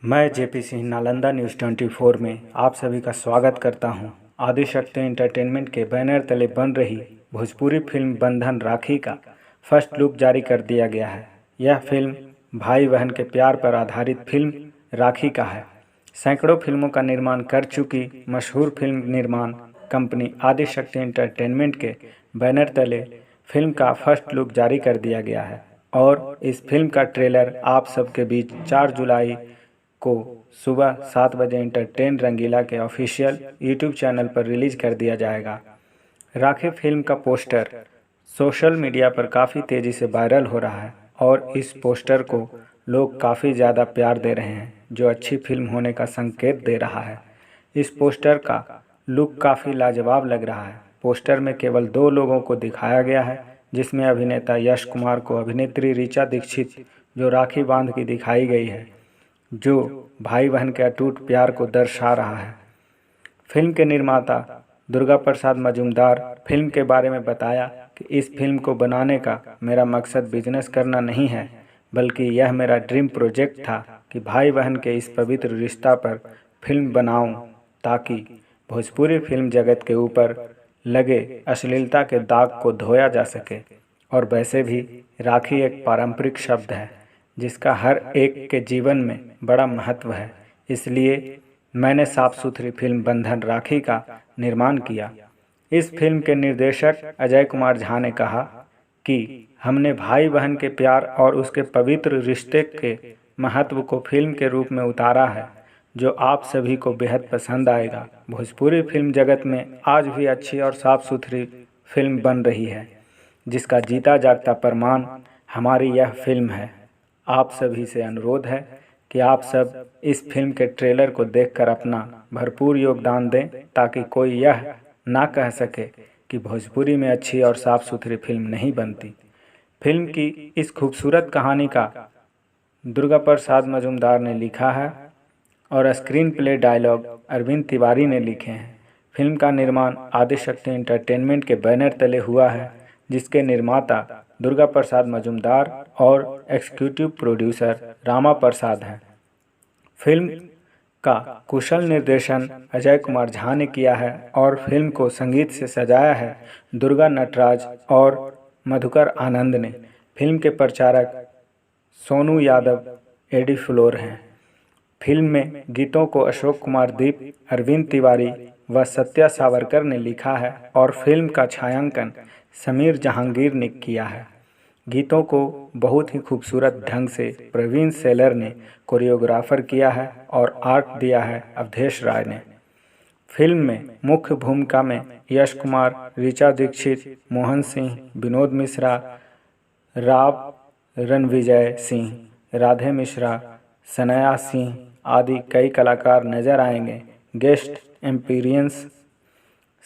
मैं JP Singh Nalanda news 24 में आप सभी का स्वागत करता हूं। आदिशक्ति एंटरटेनमेंट के बैनर तले बन रही भोजपुरी फिल्म बंधन राखी का फर्स्ट लुक जारी कर दिया गया है। यह फिल्म भाई बहन के प्यार पर आधारित फिल्म राखी का है। सैकड़ों फिल्मों का निर्माण कर चुकी मशहूर फिल्म निर्माण कंपनी आदिशक्ति एंटरटेनमेंट के बैनर तले फिल्म का फर्स्ट लुक जारी कर दिया गया है और इस फिल्म का ट्रेलर आप सबके बीच 4 जुलाई को सुबह 7 बजे एंटरटेन रंगीला के ऑफिशियल यूट्यूब चैनल पर रिलीज कर दिया जाएगा। राखी फिल्म का पोस्टर सोशल मीडिया पर काफ़ी तेज़ी से वायरल हो रहा है और इस पोस्टर को लोग काफ़ी ज़्यादा प्यार दे रहे हैं, जो अच्छी फिल्म होने का संकेत दे रहा है। इस पोस्टर का लुक काफ़ी लाजवाब लग रहा है। पोस्टर में केवल 2 लोगों को दिखाया गया है, जिसमें अभिनेता यश कुमार को अभिनेत्री ऋचा दीक्षित जो राखी बांध की दिखाई गई है, जो भाई बहन के अटूट प्यार को दर्शा रहा है। फिल्म के निर्माता दुर्गा प्रसाद मजूमदार फिल्म के बारे में बताया कि इस फिल्म को बनाने का मेरा मकसद बिजनेस करना नहीं है, बल्कि यह मेरा ड्रीम प्रोजेक्ट था कि भाई बहन के इस पवित्र रिश्ता पर फिल्म बनाऊं, ताकि भोजपुरी फिल्म जगत के ऊपर लगे अश्लीलता के दाग को धोया जा सके। और वैसे भी राखी एक पारंपरिक शब्द है जिसका हर एक के जीवन में बड़ा महत्व है, इसलिए मैंने साफ सुथरी फिल्म बंधन राखी का निर्माण किया। इस फिल्म के निर्देशक अजय कुमार झा ने कहा कि हमने भाई बहन के प्यार और उसके पवित्र रिश्ते के महत्व को फिल्म के रूप में उतारा है, जो आप सभी को बेहद पसंद आएगा। भोजपुरी फिल्म जगत में आज भी अच्छी और साफ सुथरी फिल्म बन रही है, जिसका जीता जागता प्रमाण हमारी यह फिल्म है। आप सभी से अनुरोध है कि आप सब इस फिल्म के ट्रेलर को देखकर अपना भरपूर योगदान दें, ताकि कोई यह ना कह सके कि भोजपुरी में अच्छी और साफ सुथरी फिल्म नहीं बनती। फिल्म की इस खूबसूरत कहानी का दुर्गा प्रसाद मजूमदार ने लिखा है और screenplay dialogue Arvind Tiwari ने लिखे हैं। फिल्म का निर्माण आदिशक्ति एंटरटेनमेंट के बैनर तले हुआ है, जिसके निर्माता दुर्गा प्रसाद मजूमदार और एग्जीक्यूटिव प्रोड्यूसर रामा प्रसाद हैं। फिल्म का कुशल निर्देशन अजय कुमार झा ने किया है और फिल्म को संगीत से सजाया है दुर्गा नटराज और मधुकर आनंद ने। फिल्म के प्रचारक सोनू यादव एडी फ्लोर हैं। फिल्म में गीतों को अशोक कुमार दीप, अरविंद तिवारी व सत्या सावरकर ने लिखा है और फिल्म का छायांकन समीर जहांगीर ने किया है। गीतों को बहुत ही खूबसूरत ढंग से प्रवीण सेलर ने कोरियोग्राफर किया है और आर्ट दिया है अवधेश राय ने। फिल्म में मुख्य भूमिका में यश कुमार, ऋचा दीक्षित, मोहन सिंह, विनोद मिश्रा, राव रणविजय सिंह, राधे मिश्रा, सनया सिंह आदि कई कलाकार नजर आएंगे। गेस्ट एम्पीरियंस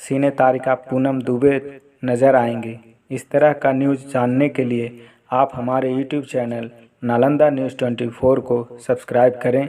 सिने तारिका पूनम दुबे नजर आएंगे। इस तरह का न्यूज़ जानने के लिए आप हमारे यूट्यूब चैनल नालंदा न्यूज़ 24 को सब्सक्राइब करें